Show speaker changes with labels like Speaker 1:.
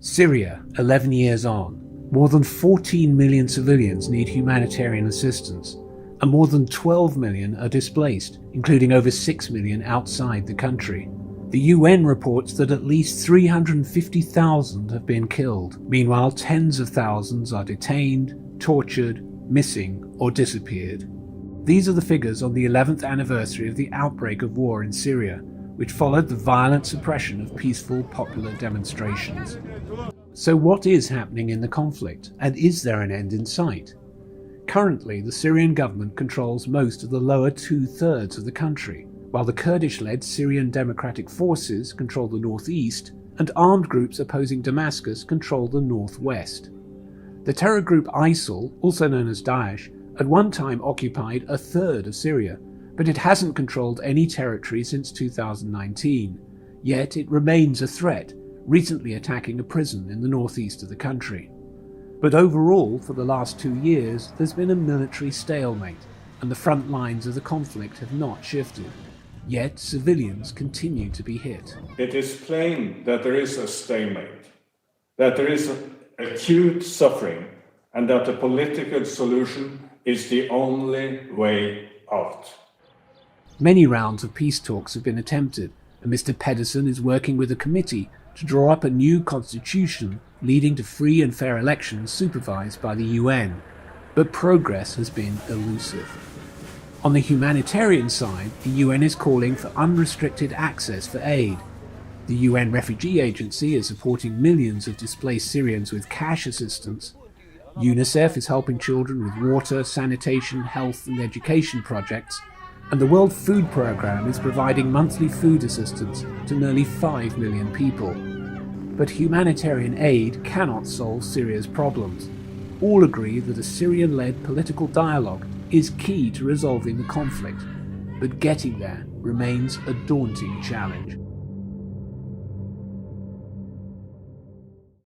Speaker 1: Syria, 11 years on. More than 14 million civilians need humanitarian assistance, and more than 12 million are displaced, including over 6 million outside the country. The UN reports that at least 350,000 have been killed. Meanwhile, tens of thousands are detained, tortured, missing, or disappeared. These are the figures on the 11th anniversary of the outbreak of war in Syria, which followed the violent suppression of peaceful popular demonstrations. So what is happening in the conflict, and is there an end in sight? Currently, the Syrian government controls most of the lower two-thirds of the country, while the Kurdish-led Syrian Democratic Forces control the northeast, and armed groups opposing Damascus control the northwest. The terror group ISIL, also known as Daesh, at one time occupied a third of Syria, but it hasn't controlled any territory since 2019. Yet it remains a threat, recently attacking a prison in the northeast of the country. But overall, for the last 2 years, there's been a military stalemate, and the front lines of the conflict have not shifted. Yet civilians continue to be hit.
Speaker 2: It is plain that there is a stalemate, that there is acute suffering, and that a political solution is the only way out.
Speaker 1: Many rounds of peace talks have been attempted, and Mr. Pedersen is working with a committee to draw up a new constitution leading to free and fair elections supervised by the UN. But progress has been elusive. On the humanitarian side, the UN is calling for unrestricted access for aid. The UN Refugee Agency is supporting millions of displaced Syrians with cash assistance. UNICEF is helping children with water, sanitation, health and education projects. And the World Food Programme is providing monthly food assistance to nearly 5 million people. But humanitarian aid cannot solve Syria's problems. All agree that a Syrian-led political dialogue is key to resolving the conflict, but getting there remains a daunting challenge.